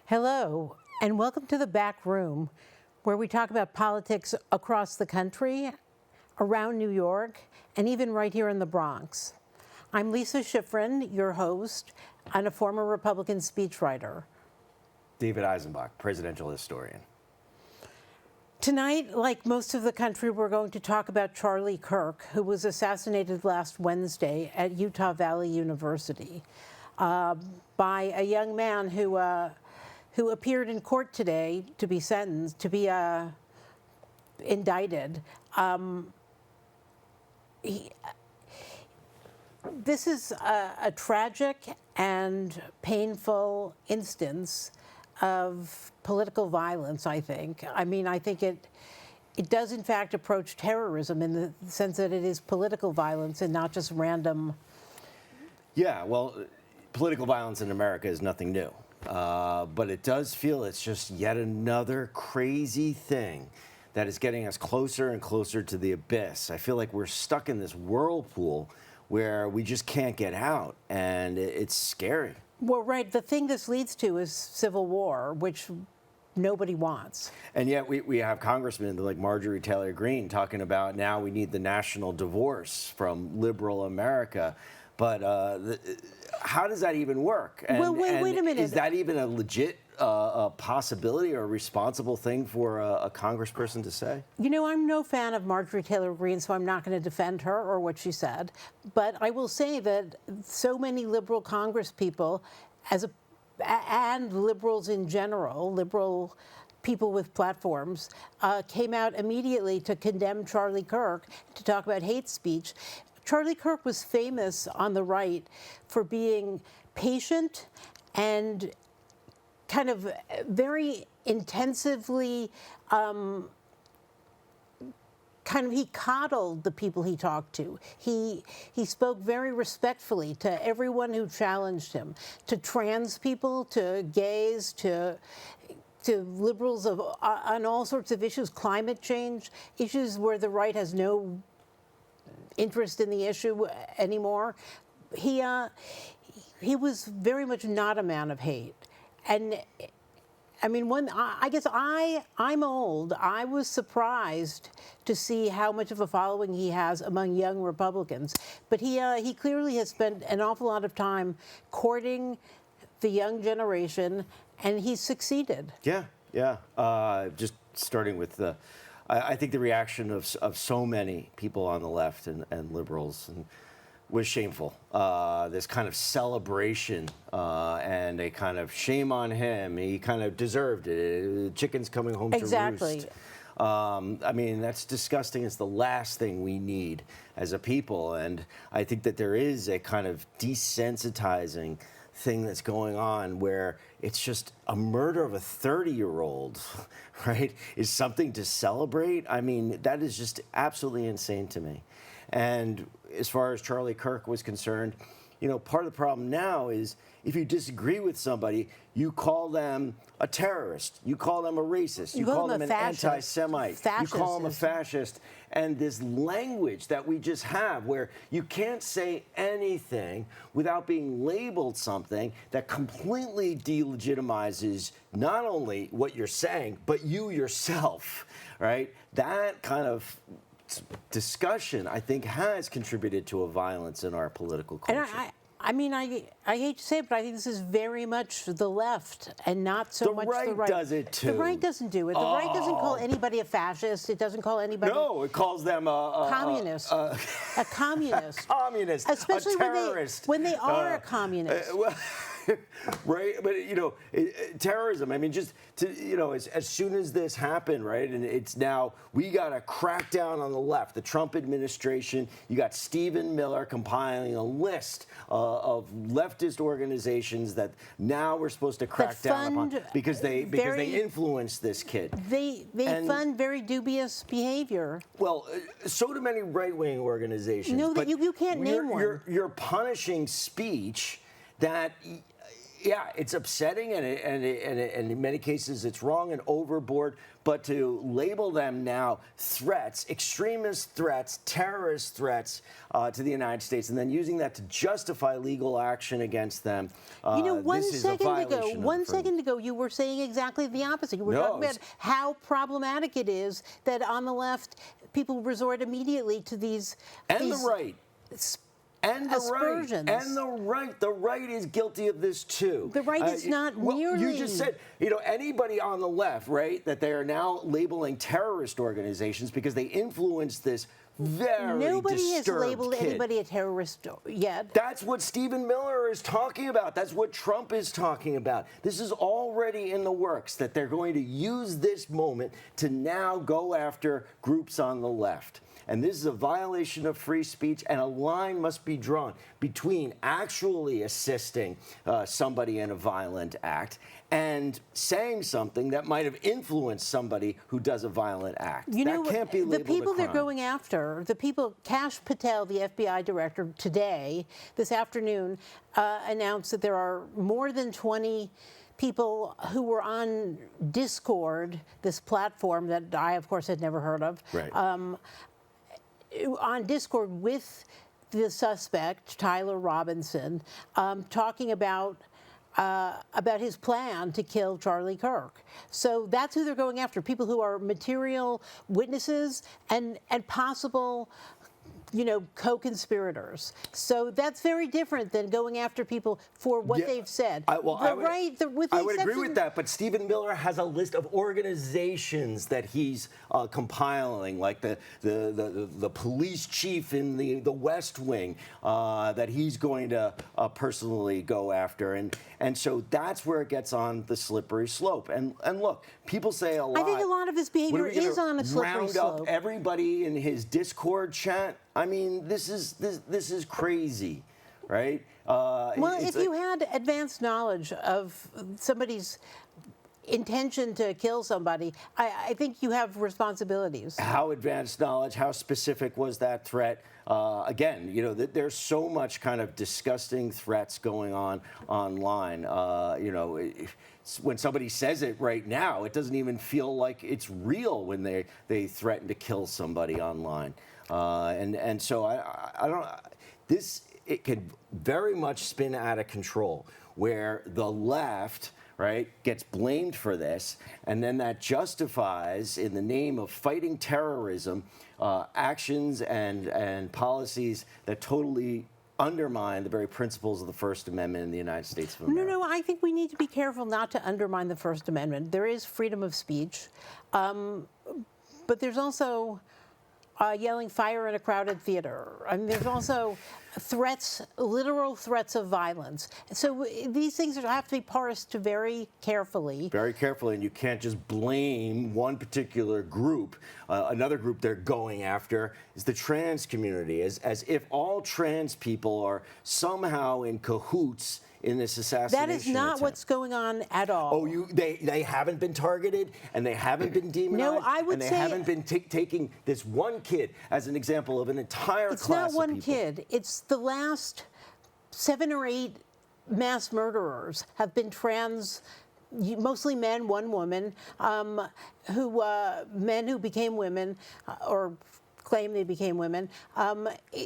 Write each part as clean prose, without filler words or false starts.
Hello, and welcome to the Back Room, where we talk about politics across the country, around New York, and even right here in the Bronx. I'm Lisa Schiffren, your host, and a former Republican speechwriter. David Eisenbach, presidential historian. Tonight, like most of the country, we're going to talk about Charlie Kirk, who was assassinated last Wednesday at Utah Valley University by a young man who appeared in court today to be sentenced, to be indicted. This is a tragic and painful instance of political violence, I think. I mean, I think it does in fact approach terrorism in the sense that it is political violence and not just random. Yeah, well, political violence in America is nothing new. But it does feel it's just yet another crazy thing that is getting us closer and closer to the abyss. I feel like we're stuck in this whirlpool where we just can't get out, and it's scary. Well, right. The thing this leads to is civil war, which nobody wants. And yet we have congressmen like Marjorie Taylor Greene talking about now we need the national divorce from liberal America. But how does that even work? And, well, wait a minute. Is that even a legit possibility or a responsible thing for a congressperson to say? You know, I'm no fan of Marjorie Taylor Greene, so I'm not going to defend her or what she said. But I will say that so many liberal congresspeople, and liberals in general, liberal people with platforms, came out immediately to condemn Charlie Kirk, to talk about hate speech. Charlie Kirk was famous on the right for being patient and kind of very intensively, he coddled the people he talked to. He spoke very respectfully to everyone who challenged him, to trans people, to gays, to liberals on all sorts of issues, climate change, issues where the right has no interest in the issue anymore. He was very much not a man of hate. And I mean, I guess I'm old. I was surprised to see how much of a following he has among young Republicans. But he clearly has spent an awful lot of time courting the young generation, and he's succeeded. Yeah. Just starting with I think the reaction of so many people on the left and liberals was shameful. This kind of celebration and a kind of shame on him. He kind of deserved it. Chicken's coming home to roost. Exactly. I mean, that's disgusting. It's the last thing we need as a people. And I think that there is a kind of desensitizing thing that's going on where it's just a murder of a 30-year-old, right, is something to celebrate. I mean, that is just absolutely insane to me. And as far as Charlie Kirk was concerned, you know, part of the problem now is if you disagree with somebody, you call them a terrorist, you call them a racist, you call them an anti-Semite, you call them a fascist. And this language that we just have where you can't say anything without being labeled something that completely delegitimizes not only what you're saying, but you yourself, right? That kind of discussion, I think, has contributed to a violence in our political culture. And I mean, I hate to say it, but I think this is very much the left and not so much the right. The right does it, too. The right doesn't do it. The right doesn't call anybody a fascist. It doesn't call anybody... No, it calls them a communist. A communist. A communist. Especially a terrorist. when they are a communist. Well, right? But terrorism. I mean, just to, as soon as this happened, right? And it's now we got to crack down on the left. The Trump administration. You got Stephen Miller compiling a list of leftist organizations that now we're supposed to crack down upon because they influence this kid. They fund very dubious behavior. Well, so do many right-wing organizations. No, that you can't name one. You're punishing speech that, yeah, it's upsetting and in many cases it's wrong and overboard. But to label them now threats, extremist threats, terrorist threats to the United States, and then using that to justify legal action against them, one second ago, you were saying exactly the opposite. You were talking about how problematic it is that on the left, people resort immediately to these the right. And the aspersions. Right, and the right is guilty of this too. The right is not nearly. You just said, anybody on the left, right, that they are now labeling terrorist organizations because they influence this very Nobody has labeled kid. Anybody a terrorist yet. That's what Stephen Miller is talking about. That's what Trump is talking about. This is already in the works, that they're going to use this moment to now go after groups on the left. And this is a violation of free speech, and a line must be drawn between actually assisting somebody in a violent act and saying something that might have influenced somebody who does a violent act. That can't be labeled the people a crime. They're going after, Kash Patel, the FBI director, this afternoon, announced that there are more than 20 people who were on Discord, this platform that I, of course, had never heard of. Right. On Discord with the suspect, Tyler Robinson, talking about his plan to kill Charlie Kirk. So that's who they're going after, people who are material witnesses and possible co-conspirators. So that's very different than going after people for what they've said. I would agree with that, but Stephen Miller has a list of organizations that he's compiling, like the police chief in the West Wing that he's going to personally go after, and so that's where it gets on the slippery slope. And look, people say a lot. I think a lot of his behavior is on a slippery slope. Round up everybody in his Discord chat. I mean, this is crazy, right? Well, if you had advanced knowledge of somebody's intention to kill somebody, I think you have responsibilities. How advanced knowledge? How specific was that threat? Again, there's so much kind of disgusting threats going on online. When somebody says it right now, it doesn't even feel like it's real when they threaten to kill somebody online. And so I don't. It could very much spin out of control, where the left, right, gets blamed for this, and then that justifies, in the name of fighting terrorism, actions and policies that totally undermine the very principles of the First Amendment in the United States of America. No, I think we need to be careful not to undermine the First Amendment. There is freedom of speech, but there's also yelling fire in a crowded theater. I mean, there's also threats, literal threats of violence. So these things have to be parsed very carefully. Very carefully, and you can't just blame one particular group. Another group they're going after is the trans community, as if all trans people are somehow in cahoots in this assassination That is not attempt. what's going on at all. Oh, they haven't been targeted, and they haven't been demonized, No, I would and they say haven't been taking this one kid as an example of an entire class of people. It's not one kid. It's the last 7 or 8 mass murderers have been trans, mostly men, one woman, men who became women or claim they became women.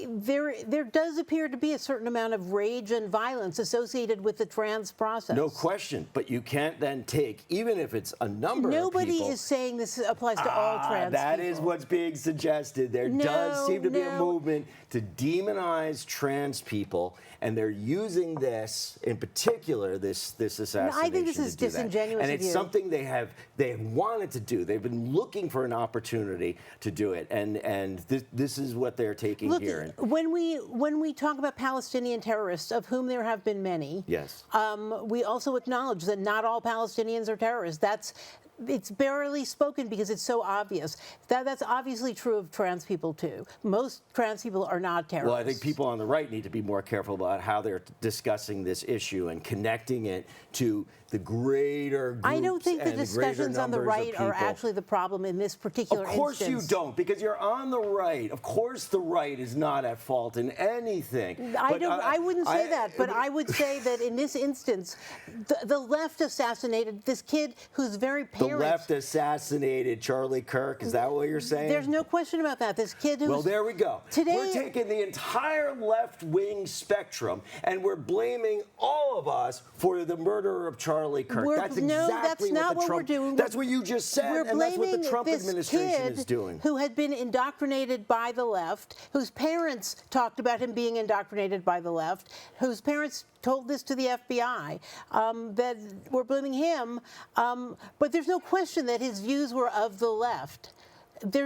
There does appear to be a certain amount of rage and violence associated with the trans process. No question, but you can't then take, even if it's a number of people. Nobody is saying this applies to all trans people. That is what's being suggested. There does seem to be a movement to demonize trans people, and they're using this, in particular, this assassination. I think this is disingenuous and of it's you. something they have wanted to do. They've been looking for an opportunity to do it, and And this is what they're taking Look, here. when we talk about Palestinian terrorists, of whom there have been many, Yes. we also acknowledge that not all Palestinians are terrorists. It's barely spoken because it's so obvious. That's obviously true of trans people too. Most trans people are not terrorists. Well, I think people on the right need to be more careful about how they're discussing this issue and connecting it to the greater groups. I don't think the and discussions on the right are actually the problem in this particular instance. Of course instance. you don't, because you're on the right. Of course the right is not at fault in anything. I wouldn't say that, but I would say that in this instance, the left assassinated this kid whose very parents... The left assassinated Charlie Kirk. Is that what you're saying? There's no question about that. This kid who's... Well, there we go. Today, we're taking the entire left-wing spectrum, and we're blaming all of us for the murder of Charlie Kirk. That's exactly what we're doing. That's what you just said, and that's what the Trump administration is doing. Who had been indoctrinated by the left, whose parents talked about him being indoctrinated by the left, whose parents told this to the FBI, that we're blaming him. But there's no question that his views were of the left.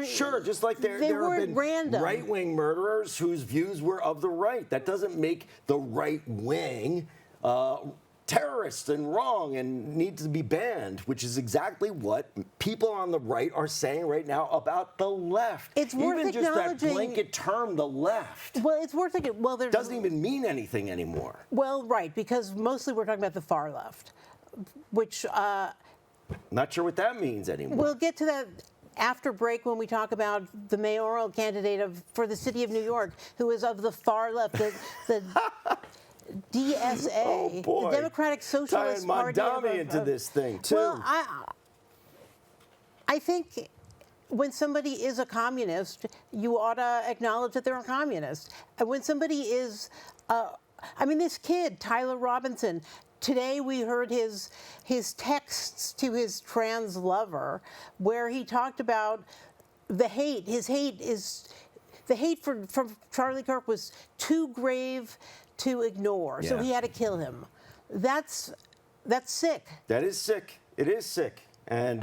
Sure, just like there have been right-wing murderers whose views were of the right. That doesn't make the right wing terrorists and wrong and need to be banned, which is exactly what people on the right are saying right now about the left. It's worth even just that acknowledging- blanket term, the left. Well, it's worth it. Well, there's doesn't even mean anything anymore. Well, right, because mostly we're talking about the far left, which not sure what that means anymore. We'll get to that after break when we talk about the mayoral candidate for the city of New York, who is of the far left, the DSA, the Democratic Socialist Party. Mandami into this thing too. Well, I think when somebody is a communist, you ought to acknowledge that they're a communist. And when somebody is, this kid, Tyler Robinson. Today we heard his texts to his trans lover, where he talked about the hate. The hate from Charlie Kirk was too grave to ignore, so he had to kill him. That's sick. That is sick. It is sick, and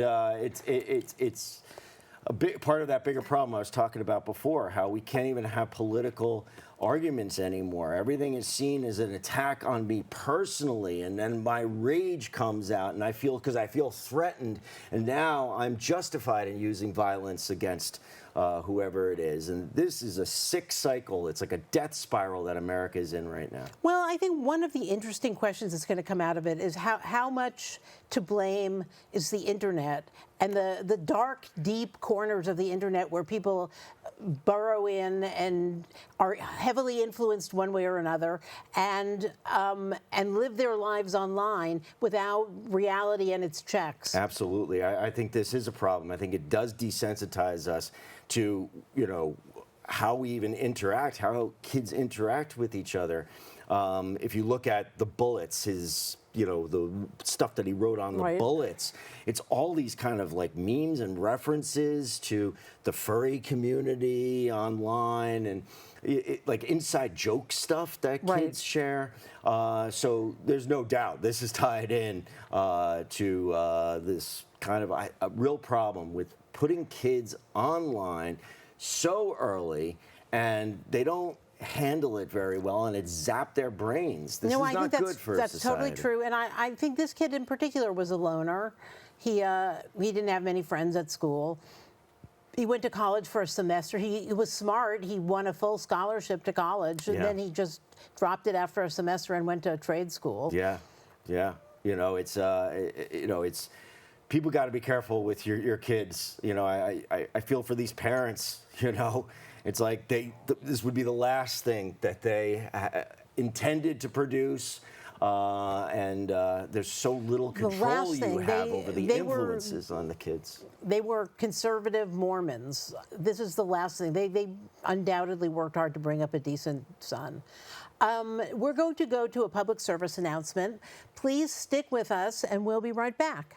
it's a big part of that bigger problem I was talking about before. How we can't even have political arguments anymore. Everything is seen as an attack on me personally, and then my rage comes out, and I feel threatened, and now I'm justified in using violence against whoever it is. And this is a sick cycle. It's like a death spiral that America is in right now. Well, I think one of the interesting questions that's going to come out of it is how much to blame is the internet and the dark, deep corners of the internet where people burrow in and are heavily influenced one way or another and live their lives online without reality and its checks. Absolutely. I think this is a problem. I think it does desensitize us to, how we even interact, how kids interact with each other. If you look at the bullets, the stuff that he wrote on the bullets, it's all these kind of like memes and references to the furry community online and like inside joke stuff that kids share. So there's no doubt this is tied in to this kind of a real problem with putting kids online so early, and they don't handle it very well, and it zapped their brains. This is not good for that's society. Totally true, and I think this kid in particular was a loner. He didn't have many friends at school. He went to college for a semester. He was smart. He won a full scholarship to college, and then he just dropped it after a semester and went to a trade school. Yeah. It's people got to be careful with your kids. I feel for these parents. It's like this would be the last thing that they intended to produce, and there's so little control you have over the influences on the kids. They were conservative Mormons. This is the last thing. They undoubtedly worked hard to bring up a decent son. We're going to go to a public service announcement. Please stick with us, and we'll be right back.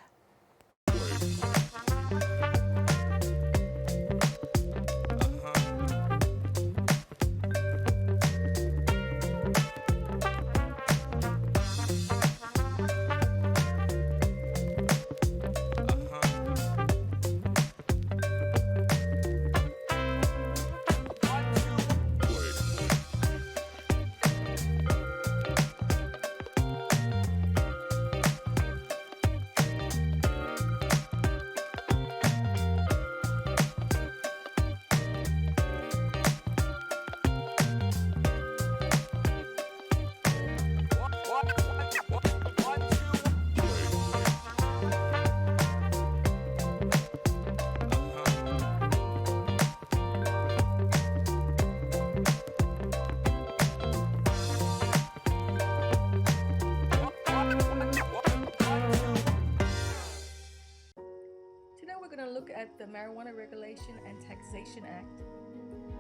look at the Marijuana Regulation and Taxation Act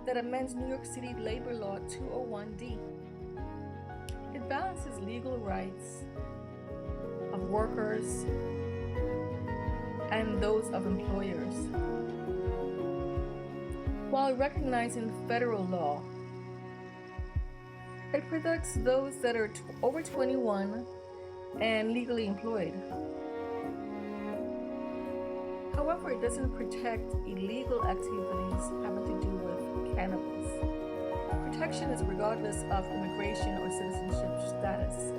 that amends New York City Labor Law 201D. It balances legal rights of workers and those of employers, while recognizing federal law. It protects those that are over 21 and legally employed. However, it doesn't protect illegal activities having to do with cannabis. Protection is regardless of immigration or citizenship status.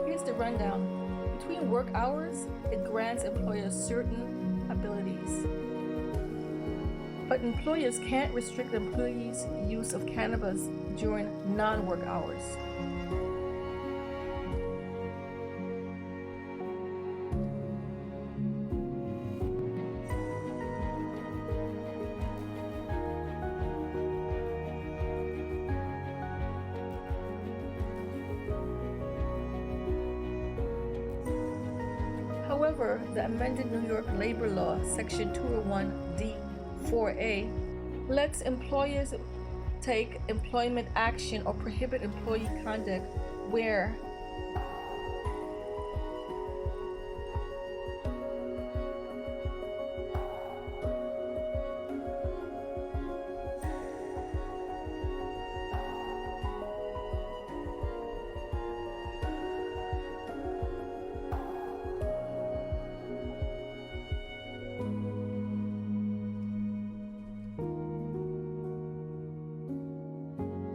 Here's the rundown. Between work hours, it grants employers certain abilities. But employers can't restrict employees' use of cannabis during non-work hours. However, the amended New York Labor Law, Section 201D4A, lets employers take employment action or prohibit employee conduct where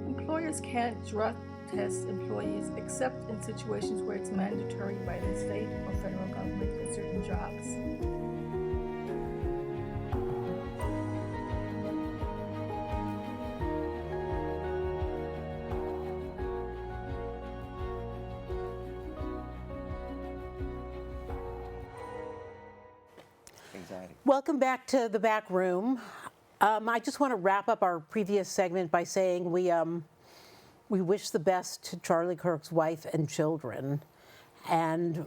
employers can't drug test employees except in situations where it's mandatory by the state or federal government for certain jobs. Anxiety. Welcome back to the back room. I just want to wrap up our previous segment by saying we wish the best to Charlie Kirk's wife and children, and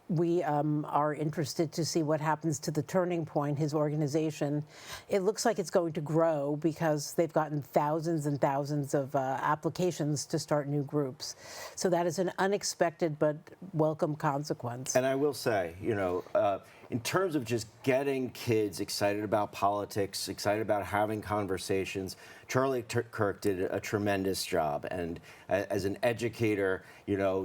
we are interested to see what happens to the Turning Point, his organization. It looks like it's going to grow because they've gotten thousands and thousands of applications to start new groups. So that is an unexpected but welcome consequence. And I will say, in terms of just getting kids excited about politics, excited about having conversations, Charlie Kirk did a tremendous job. And as an educator,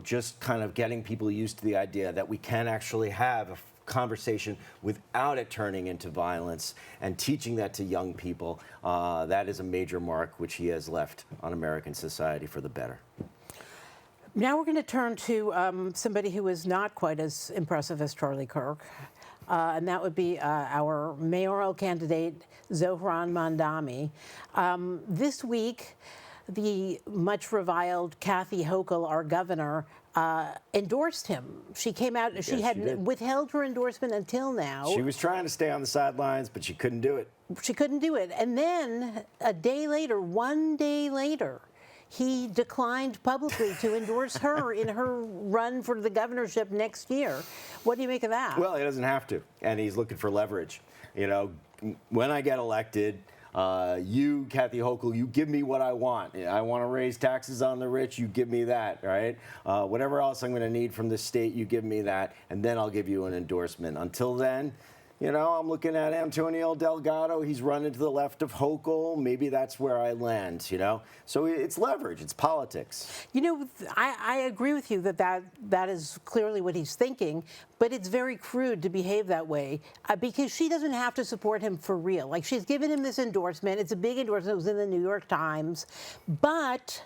just kind of getting people used to the idea that we can actually have a conversation without it turning into violence, and teaching that to young people, that is a major mark which he has left on American society for the better. Now we're going to turn to somebody who is not quite as impressive as Charlie Kirk. And that would be our mayoral candidate, Schiffren Mandami. This week, the much reviled Kathy Hochul, our governor, endorsed him. She came out, she withheld her endorsement until now. She was trying to stay on the sidelines, but she couldn't do it. She couldn't do it. And then one day later, he declined publicly to endorse her in her run for the governorship next year. What do you make of that? Well, he doesn't have to, and he's looking for leverage. When I get elected, you, Kathy Hochul, you give me what I want. I want to raise taxes on the rich, you give me that, right? Whatever else I'm going to need from the state, you give me that, and then I'll give you an endorsement. Until then, I'm looking at Antonio Delgado. He's running to the left of Hochul. Maybe that's where I land, So it's leverage. It's politics. I agree with you that is clearly what he's thinking, but it's very crude to behave that way because she doesn't have to support him for real. Like, she's given him this endorsement. It's a big endorsement. It was in the New York Times. But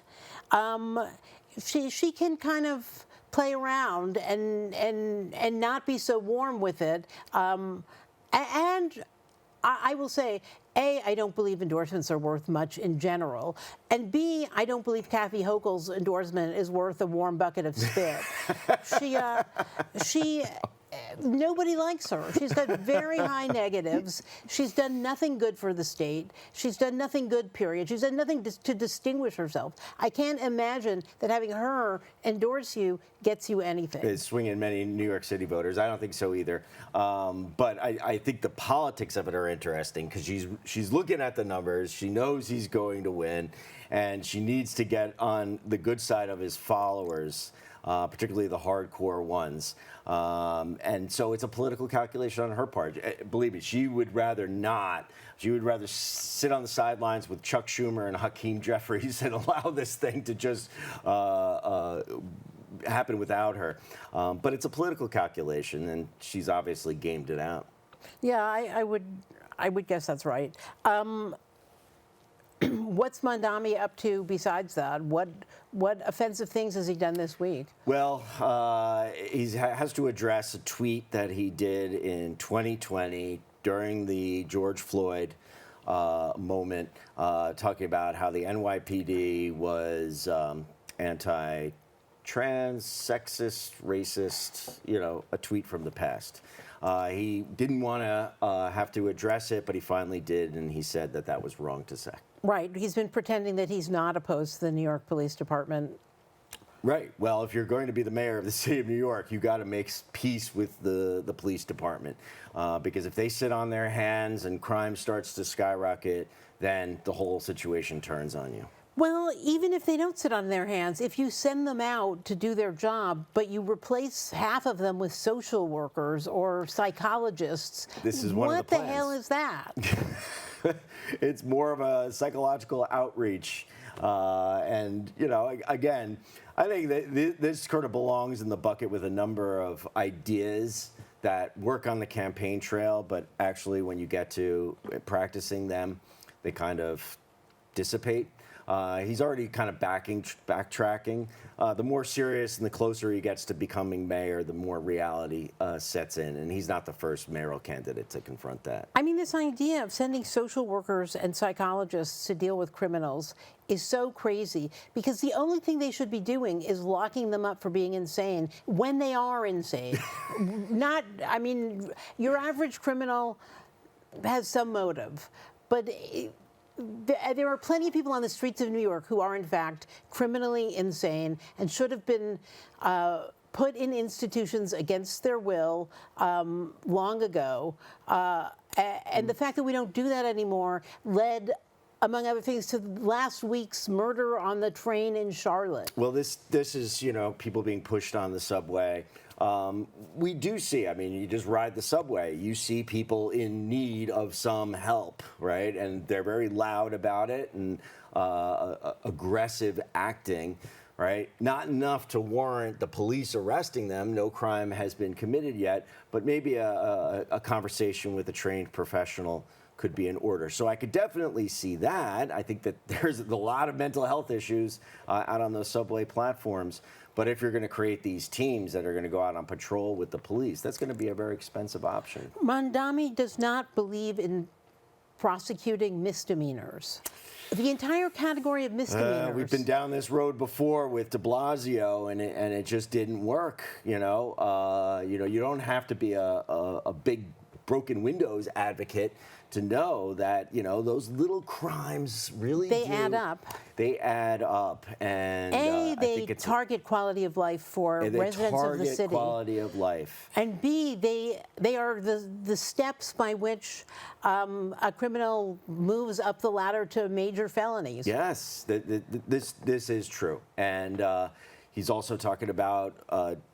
she can kind of play around and not be so warm with it. And I will say, A, I don't believe endorsements are worth much in general. And B, I don't believe Kathy Hochul's endorsement is worth a warm bucket of spit. nobody likes her. She's got very high negatives. She's done nothing good for the state. She's done nothing good, period. She's done nothing to distinguish herself. I can't imagine that having her endorse you gets you anything. It's swinging many New York City voters. I don't think so either. But I think the politics of it are interesting because she's looking at the numbers. She knows he's going to win, and she needs to get on the good side of his followers. Particularly the hardcore ones. And so it's a political calculation on her part. Believe me, she would rather not. She would rather sit on the sidelines with Chuck Schumer and Hakeem Jeffries and allow this thing to just happen without her. But it's a political calculation, and she's obviously gamed it out. Yeah, I would guess that's right. What's Mandami up to besides that? What offensive things has he done this week? Well, he has to address a tweet that he did in 2020 during the George Floyd moment, talking about how the NYPD was anti-trans, sexist, racist, a tweet from the past. He didn't want to have to address it, but he finally did, and he said that that was wrong to say. Right. He's been pretending that he's not opposed to the New York Police Department. Right. Well, if you're going to be the mayor of the city of New York, you got to make peace with the police department. Because if they sit on their hands and crime starts to skyrocket, then the whole situation turns on you. Well, even if they don't sit on their hands, if you send them out to do their job, but you replace half of them with social workers or psychologists, this is one of the plans. What the hell is that? It's more of a psychological outreach. And, again, I think that this sort of belongs in the bucket with a number of ideas that work on the campaign trail, but actually when you get to practicing them, they kind of dissipate. He's already kind of backtracking. The more serious and the closer he gets to becoming mayor, the more reality sets in. And he's not the first mayoral candidate to confront that. I mean, this idea of sending social workers and psychologists to deal with criminals is so crazy because the only thing they should be doing is locking them up for being insane when they are insane. Your average criminal has some motive, but there are plenty of people on the streets of New York who are, in fact, criminally insane and should have been put in institutions against their will long ago. And the fact that we don't do that anymore led, among other things, to last week's murder on the train in Charlotte. Well, this is, people being pushed on the subway. We do see, you just ride the subway, you see people in need of some help, right? And they're very loud about it and aggressive acting, right? Not enough to warrant the police arresting them. No crime has been committed yet, but maybe a conversation with a trained professional could be in order. So I could definitely see that. I think that there's a lot of mental health issues out on those subway platforms. But if you're going to create these teams that are going to go out on patrol with the police, that's going to be a very expensive option. Mandami does not believe in prosecuting misdemeanors. The entire category of misdemeanors. We've been down this road before with de Blasio, and it just didn't work. You don't have to be a big broken windows advocate to know that those little crimes really add up. They add up, and A, I they think it's target quality of life for residents of the city. Quality of life. And B, they are the steps by which a criminal moves up the ladder to major felonies. Yes, this is true, and he's also talking about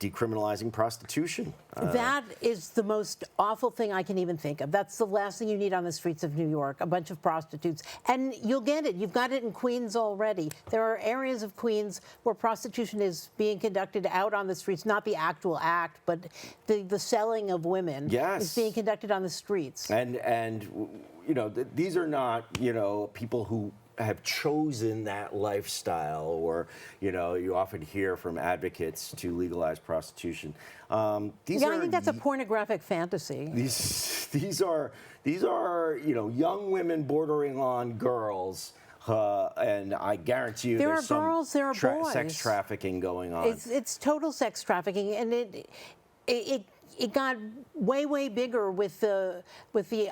decriminalizing prostitution. That is the most awful thing I can even think of. That's the last thing you need on the streets of New York, a bunch of prostitutes. And you'll get it. You've got it in Queens already. There are areas of Queens where prostitution is being conducted out on the streets, not the actual act, but the selling of women is being conducted on the streets. And these are not, people who have chosen that lifestyle, or you often hear from advocates to legalize prostitution. I think that's a pornographic fantasy. These are young women bordering on girls. And I guarantee you there's some girls, there are boys. Sex trafficking going on. It's total sex trafficking, and it got way bigger with the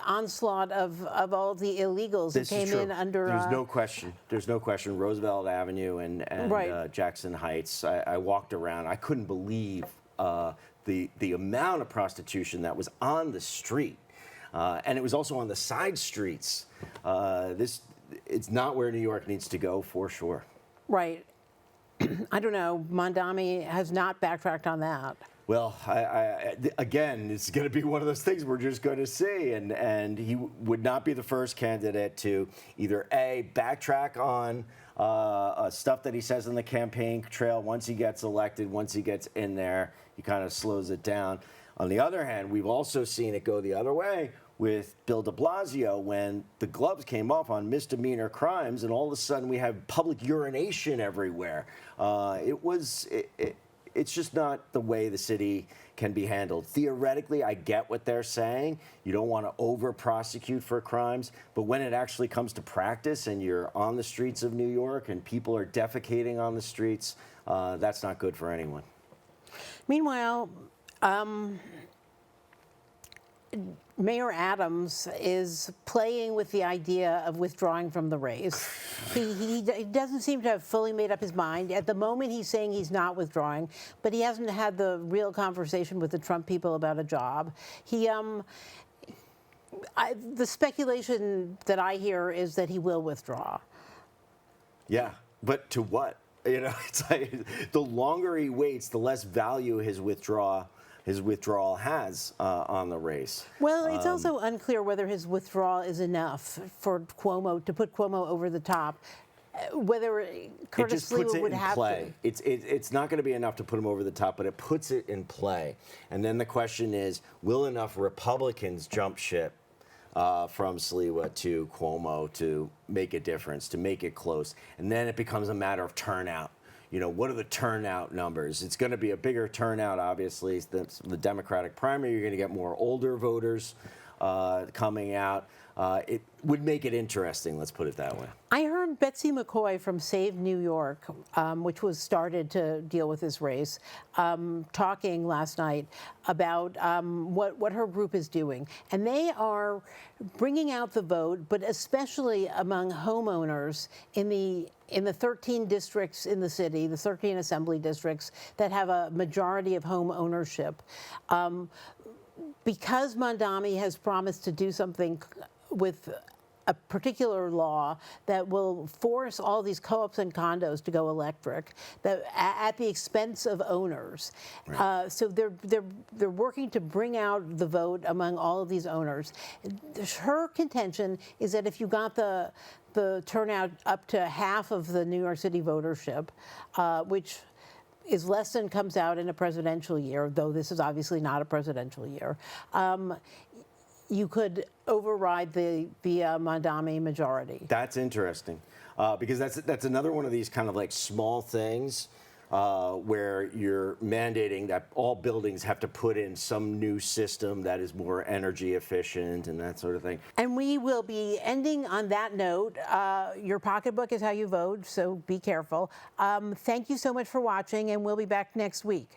onslaught of all of the illegals This that is came true. in under. There's no question. There's no question. Roosevelt Avenue and Right. Jackson Heights. I walked around. I couldn't believe the amount of prostitution that was on the street, and it was also on the side streets. It's not where New York needs to go, for sure. Right. I don't know. Mandami has not backtracked on that. Well, again, it's going to be one of those things we're just going to see, and he would not be the first candidate to either A, backtrack on stuff that he says on the campaign trail once he gets elected, once he gets in there, he kind of slows it down. On the other hand, we've also seen it go the other way with Bill de Blasio when the gloves came off on misdemeanor crimes, and all of a sudden we have public urination everywhere. It's just not the way the city can be handled. Theoretically, I get what they're saying. You don't want to over-prosecute for crimes, but when it actually comes to practice and you're on the streets of New York and people are defecating on the streets, that's not good for anyone. Meanwhile, Mayor Adams is playing with the idea of withdrawing from the race. He doesn't seem to have fully made up his mind. At the moment, he's saying he's not withdrawing, but he hasn't had the real conversation with the Trump people about a job. The speculation that I hear is that he will withdraw. Yeah, but to what? You know, it's like the longer he waits, the less value his withdrawal has on the race. Well, it's also unclear whether his withdrawal is enough for Cuomo to put Cuomo over the top. Whether Curtis Sliwa would have to. It's not going to be enough to put him over the top, but it puts it in play. And then the question is, will enough Republicans jump ship from Sliwa to Cuomo to make a difference, to make it close? And then it becomes a matter of turnout. You know, what are the turnout numbers? It's going to be a bigger turnout, obviously. The Democratic primary, you're going to get more older voters coming out. It would make it interesting, let's put it that way. I heard Betsy McCoy from Save New York, which was started to deal with this race, talking last night about what her group is doing. And they are bringing out the vote, but especially among homeowners in the 13 districts in the city, the 13 assembly districts that have a majority of home ownership. Because Mandami has promised to do something with a particular law that will force all these co-ops and condos to go electric, that at the expense of owners. Right. So they're working to bring out the vote among all of these owners. Her contention is that if you got the turnout up to half of the New York City votership, which is less than comes out in a presidential year, though this is obviously not a presidential year, you could override the Mandami majority. That's interesting, because that's another one of these kind of like small things where you're mandating that all buildings have to put in some new system that is more energy efficient and that sort of thing. And we will be ending on that note. Your pocketbook is how you vote, so be careful. Thank you so much for watching, and we'll be back next week.